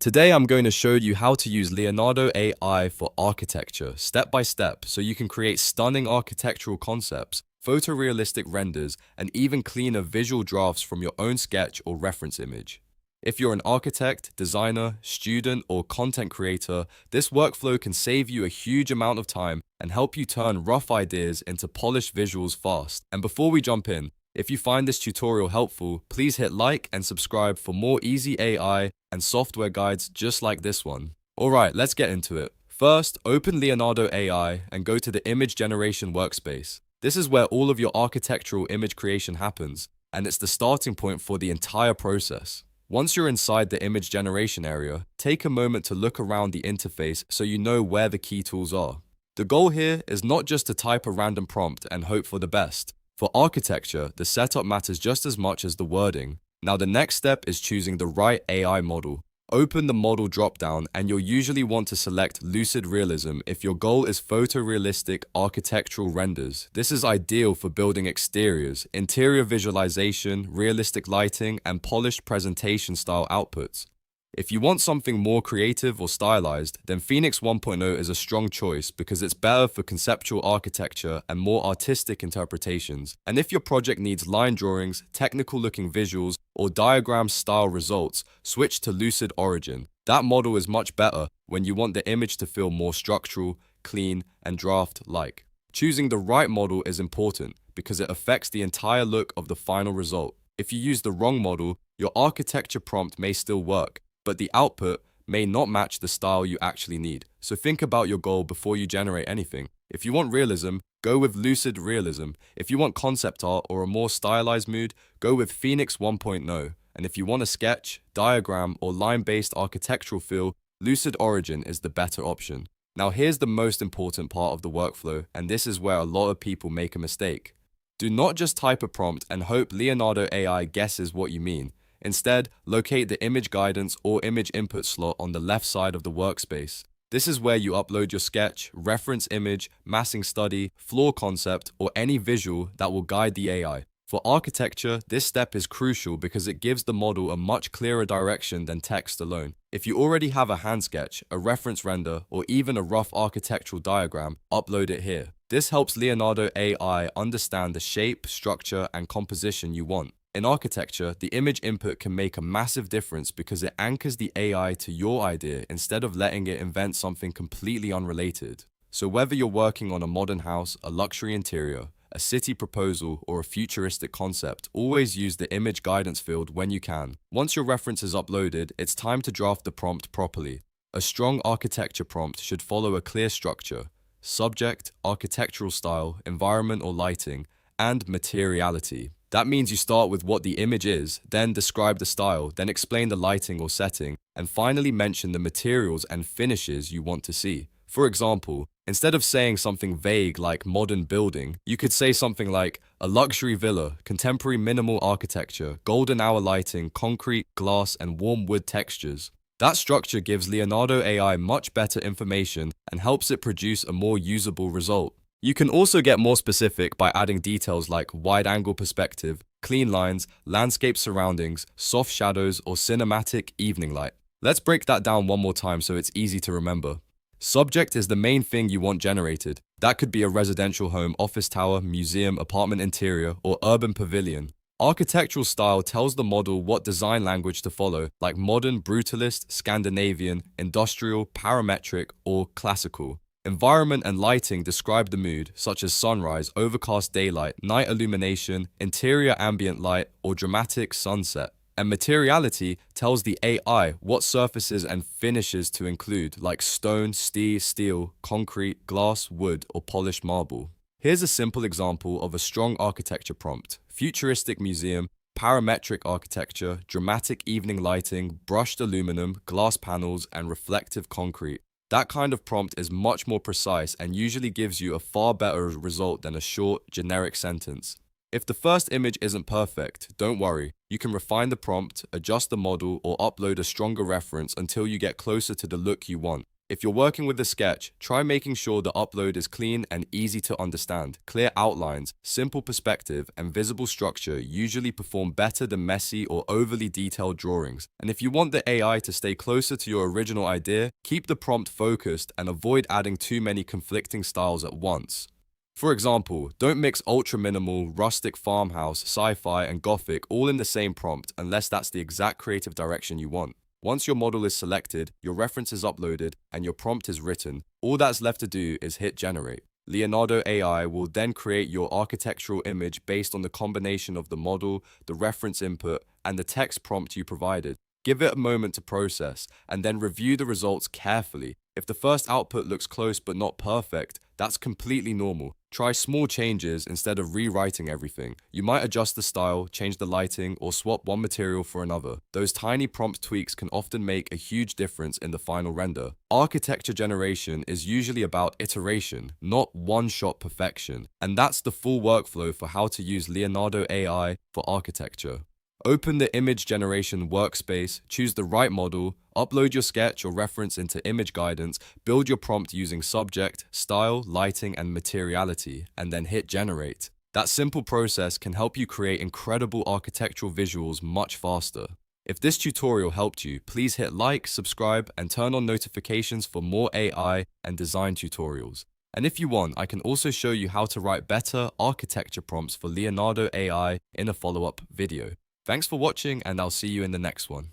Today I'm going to show you how to use Leonardo AI for architecture, step by step, so you can create stunning architectural concepts, photorealistic renders, and even cleaner visual drafts from your own sketch or reference image. If you're an architect, designer, student, or content creator, this workflow can save you a huge amount of time and help you turn rough ideas into polished visuals fast. And before we jump in, if you find this tutorial helpful, please hit like and subscribe for more easy AI and software guides just like this one. Alright, let's get into it. First, open Leonardo AI and go to the image generation workspace. This is where all of your architectural image creation happens, and it's the starting point for the entire process. Once you're inside the image generation area, take a moment to look around the interface so you know where the key tools are. The goal here is not just to type a random prompt and hope for the best. For architecture, the setup matters just as much as the wording. Now the next step is choosing the right AI model. Open the model dropdown and you'll usually want to select Lucid Realism if your goal is photorealistic architectural renders. This is ideal for building exteriors, interior visualization, realistic lighting, and polished presentation style outputs. If you want something more creative or stylized, then Phoenix 1.0 is a strong choice because it's better for conceptual architecture and more artistic interpretations. And if your project needs line drawings, technical looking visuals, or diagram style results, switch to Lucid Origin. That model is much better when you want the image to feel more structural, clean, and draft-like. Choosing the right model is important because it affects the entire look of the final result. If you use the wrong model, your architecture prompt may still work, but the output may not match the style you actually need. So think about your goal before you generate anything. If you want realism, go with Lucid Realism. If you want concept art or a more stylized mood, go with Phoenix 1.0. And if you want a sketch, diagram, or line-based architectural feel, Lucid Origin is the better option. Now here's the most important part of the workflow, and this is where a lot of people make a mistake. Do not just type a prompt and hope Leonardo AI guesses what you mean. Instead, locate the image guidance or image input slot on the left side of the workspace. This is where you upload your sketch, reference image, massing study, floor concept, or any visual that will guide the AI. For architecture, this step is crucial because it gives the model a much clearer direction than text alone. If you already have a hand sketch, a reference render, or even a rough architectural diagram, upload it here. This helps Leonardo AI understand the shape, structure, and composition you want. In architecture, the image input can make a massive difference because it anchors the AI to your idea instead of letting it invent something completely unrelated. So whether you're working on a modern house, a luxury interior, a city proposal, or a futuristic concept, always use the image guidance field when you can. Once your reference is uploaded, it's time to draft the prompt properly. A strong architecture prompt should follow a clear structure: subject, architectural style, environment or lighting, and materiality. That means you start with what the image is, then describe the style, then explain the lighting or setting, and finally mention the materials and finishes you want to see. For example, instead of saying something vague like modern building, you could say something like a luxury villa, contemporary minimal architecture, golden hour lighting, concrete, glass, and warm wood textures. That structure gives Leonardo AI much better information and helps it produce a more usable result. You can also get more specific by adding details like wide-angle perspective, clean lines, landscape surroundings, soft shadows, or cinematic evening light. Let's break that down one more time so it's easy to remember. Subject is the main thing you want generated. That could be a residential home, office tower, museum, apartment interior, or urban pavilion. Architectural style tells the model what design language to follow, like modern, brutalist, Scandinavian, industrial, parametric, or classical. Environment and lighting describe the mood, such as sunrise, overcast daylight, night illumination, interior ambient light, or dramatic sunset. And materiality tells the AI what surfaces and finishes to include, like stone, steel, concrete, glass, wood, or polished marble. Here's a simple example of a strong architecture prompt: futuristic museum, parametric architecture, dramatic evening lighting, brushed aluminum, glass panels, and reflective concrete. That kind of prompt is much more precise and usually gives you a far better result than a short, generic sentence. If the first image isn't perfect, don't worry. You can refine the prompt, adjust the model, or upload a stronger reference until you get closer to the look you want. If you're working with a sketch, try making sure the upload is clean and easy to understand. Clear outlines, simple perspective, and visible structure usually perform better than messy or overly detailed drawings. And if you want the AI to stay closer to your original idea, keep the prompt focused and avoid adding too many conflicting styles at once. For example, don't mix ultra-minimal, rustic farmhouse, sci-fi, and gothic all in the same prompt unless that's the exact creative direction you want. Once your model is selected, your reference is uploaded, and your prompt is written, all that's left to do is hit generate. Leonardo AI will then create your architectural image based on the combination of the model, the reference input, and the text prompt you provided. Give it a moment to process, and then review the results carefully. If the first output looks close but not perfect, that's completely normal. Try small changes instead of rewriting everything. You might adjust the style, change the lighting, or swap one material for another. Those tiny prompt tweaks can often make a huge difference in the final render. Architecture generation is usually about iteration, not one-shot perfection. And that's the full workflow for how to use Leonardo AI for architecture. Open the image generation workspace, choose the right model, upload your sketch or reference into image guidance, build your prompt using subject, style, lighting, and materiality, and then hit generate. That simple process can help you create incredible architectural visuals much faster. If this tutorial helped you, please hit like, subscribe, and turn on notifications for more AI and design tutorials. And if you want, I can also show you how to write better architecture prompts for Leonardo AI in a follow-up video. Thanks for watching, and I'll see you in the next one.